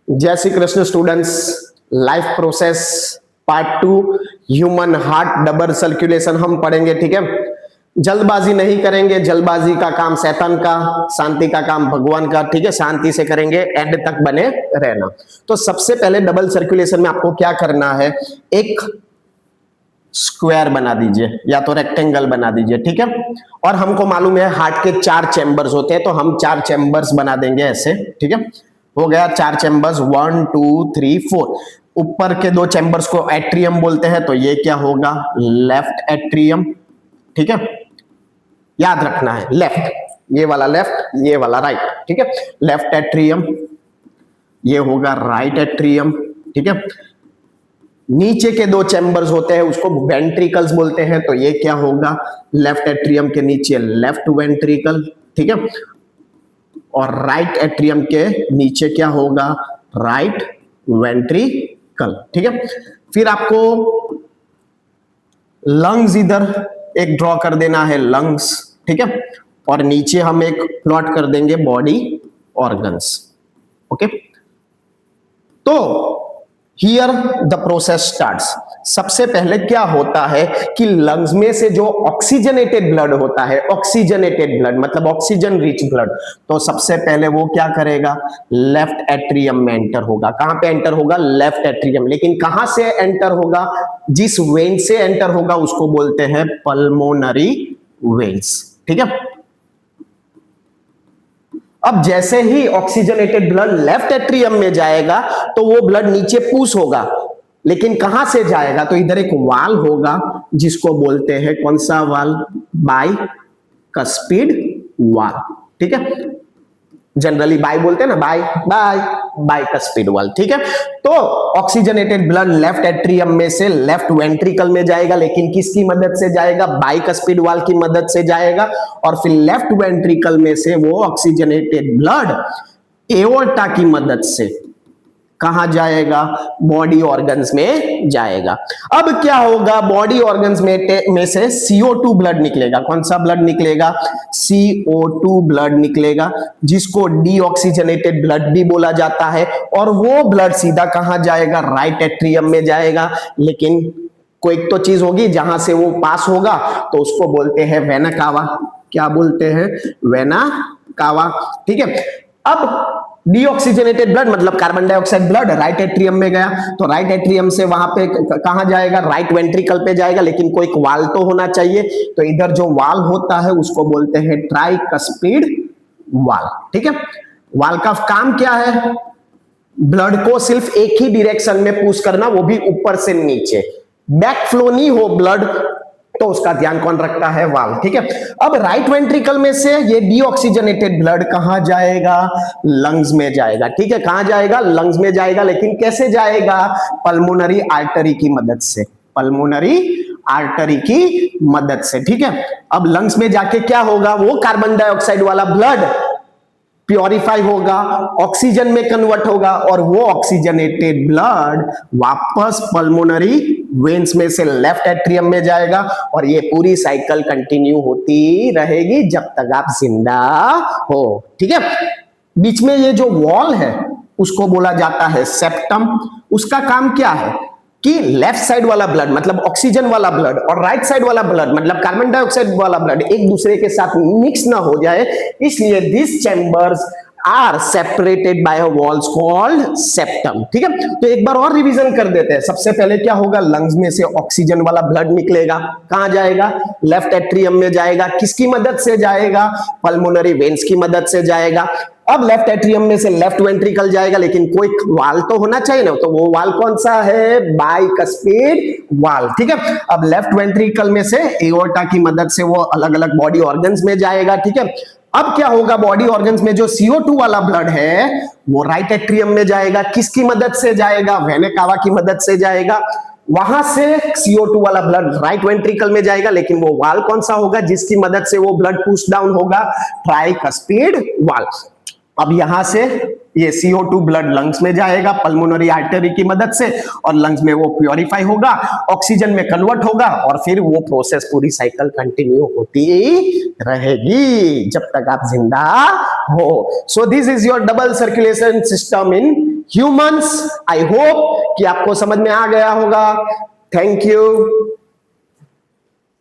जय Shri Krishna students. Life process part 2 human heart double circulation हम पढ़ेंगे। ठीक है, जल्दबाजी नहीं करेंगे, जल्दबाजी का काम शैतान का, शांति का काम भगवान का। ठीक है, शांति से करेंगे, एंड तक बने रहना। तो सबसे पहले डबल सर्कुलेशन में आपको क्या करना है, एक स्क्वायर बना दीजिए या तो रेक्टेंगल बना दीजिए। ठीक है, और हमको मालूम है हार्ट के 4 चैम्बर्स होते हैं, तो हम 4 चैम्बर्स बना देंगे ऐसे। ठीक है, हो गया 4 चैम्बर्स, 1 2 3 4। ऊपर के 2 चैम्बर्स को एट्रियम बोलते हैं, तो ये क्या होगा, लेफ्ट एट्रियम। ठीक है, याद रखना है, लेफ्ट, ये वाला लेफ्ट, ये वाला राइट। ठीक है, लेफ्ट एट्रियम, ये होगा राइट एट्रियम। ठीक है, नीचे के 2 चैम्बर्स होते हैं उसको वेंट्रिकल्स बोलते हैं, तो ये क्या होगा, लेफ्ट एट्रियम के नीचे लेफ्ट वेंट्रिकल। ठीक है, और राइट एट्रियम के नीचे क्या होगा, राइट वेंट्रिकल। ठीक है, फिर आपको लंग्स इधर एक ड्रॉ कर देना है, लंग्स। ठीक है, और नीचे हम एक प्लॉट कर देंगे बॉडी ऑर्गन्स। ओके, तो हियर द प्रोसेस स्टार्ट्स। सबसे पहले क्या होता है कि लंग्स में से जो ऑक्सीजनेटेड ब्लड होता है, ऑक्सीजनेटेड ब्लड मतलब ऑक्सीजन रिच ब्लड, तो सबसे पहले वो क्या करेगा, लेफ्ट एट्रियम में एंटर होगा। कहां पे एंटर होगा, लेफ्ट एट्रियम। लेकिन कहां से एंटर होगा, जिस वेन से एंटर होगा उसको बोलते हैं पल्मोनरी वेन्स। ठीक है, अब जैसे ही ऑक्सीजनेटेड ब्लड लेफ्ट एट्रियम में जाएगा तो वो ब्लड नीचे पुश होगा, लेकिन कहां से जाएगा, तो इधर एक वाल होगा जिसको बोलते हैं कौन सा वाल, बाइकस्पिड वाल। ठीक है, जनरली बाई बोलते हैं ना, बाई बाई बाइकस्पिड वाल। ठीक है, तो ऑक्सीजनेटेड ब्लड लेफ्ट एट्रियम में से लेफ्ट वेंट्रिकल में जाएगा, लेकिन किसकी मदद से जाएगा, बाइकस्पिड वाल की मदद से जाएगा। और फिर लेफ्ट वेंट्रिकल में से वो ऑक्सीजनेटेड ब्लड एओर्टा की मदद से कहां जाएगा, बॉडी ऑर्गन्स में जाएगा। अब क्या होगा, बॉडी ऑर्गन्स में से CO2 ब्लड निकलेगा। कौन सा ब्लड निकलेगा, CO2 ब्लड निकलेगा, जिसको डीऑक्सीजनेटेड ब्लड भी बोला जाता है। और वो ब्लड सीधा कहां जाएगा, राइट एट्रियम में जाएगा। लेकिन कोई तो चीज होगी जहां से वो पास होगा, तो उसको बोलते हैं वेना कावा। क्या बोलते हैं, वेना कावा। ठीक है, अब डीऑक्सीजनेटेड ब्लड मतलब carbon dioxide blood right atrium में गया, तो राइट एट्रियम से वहां पे कहां जाएगा, राइट वेंट्रिकल पे जाएगा। लेकिन कोई वाल तो होना चाहिए, तो इधर जो वाल होता है उसको बोलते हैं ट्राइकस्पिड वाल। ठीक है, वाल का काम क्या है, ब्लड को सिर्फ एक ही डायरेक्शन में पुश करना, वो भी ऊपर से नीचे, बैक फ्लो नहीं हो ब्लड, तो उसका ध्यान कौन रखता है, वाल। ठीक है, अब राइट वेंट्रिकल में से ये डीऑक्सीजनेटेड ब्लड कहां जाएगा, लंग्स में जाएगा। ठीक है, कहां जाएगा, लंग्स में जाएगा। लेकिन कैसे जाएगा, पल्मोनरी आर्टरी की मदद से, पल्मोनरी आर्टरी की मदद से। ठीक है, अब लंग्स में जाके क्या होगा, वो कार्बन डाइऑक्साइड वाला ब्लड प्योरीफाई होगा, ऑक्सीजन में कन्वर्ट होगा, और वो ऑक्सीजनेटेड ब्लड वापस पल्मोनरी वेन्स में से लेफ्ट एट्रियम में जाएगा। और ये पूरी साइकिल कंटिन्यू होती रहेगी जब तक आप जिंदा हो। ठीक है, बीच में ये जो वॉल है उसको बोला जाता है सेप्टम। उसका काम क्या है कि लेफ्ट साइड वाला ब्लड मतलब ऑक्सीजन वाला ब्लड और राइट साइड वाला ब्लड मतलब कार्बन डाइऑक्साइड वाला ब्लड एक दूसरे के साथ मिक्स ना हो जाए, इसलिए this chambers are separated by walls called septum. ठीक है, तो एक बार और रिवीजन कर देते हैं। सबसे पहले क्या होगा, लंग्स में से ऑक्सीजन वाला ब्लड निकलेगा, कहां जाएगा, लेफ्ट एट्रियम में जाएगा। किसकी मदद से जाएगा, पल्मोनरी वेन्स की मदद से जाएगा। अब लेफ्ट एट्रियम में से लेफ्ट वेंट्रिकल जाएगा, लेकिन कोई वाल तो होना चाहिए ना, तो वो वाल कौन सा है, बाइकस्पिड वाल। ठीक है, अब लेफ्ट वेंट्रिकल में से एओर्टा की मदद से वो अलग अलग बॉडी ऑर्गन्स में जाएगा। ठीक है, अब क्या होगा, बॉडी ऑर्गन्स में जो CO2 वाला ब्लड है वो राइट एट्रियम में जाएगा। किसकी मदद से जाएगा, वेना कावा की मदद से जाएगा। वहां से CO2 वाला ब्लड राइट वेंट्रिकल में जाएगा, लेकिन वो वाल कौन सा होगा जिसकी मदद से वो ब्लड पुश डाउन होगा, ट्राइकस्पिड वाल। अब यहां से ये CO2 ब्लड लंग्स में जाएगा पल्मोनरी आर्टरी की मदद से, और लंग्स में वो प्योरीफाई होगा, ऑक्सीजन में कन्वर्ट होगा, और फिर वो प्रोसेस पूरी साइकिल कंटिन्यू होती रहेगी जब तक आप जिंदा हो। So this is your double circulation system in humans. I hope कि आपको समझ में आ गया होगा। Thank you.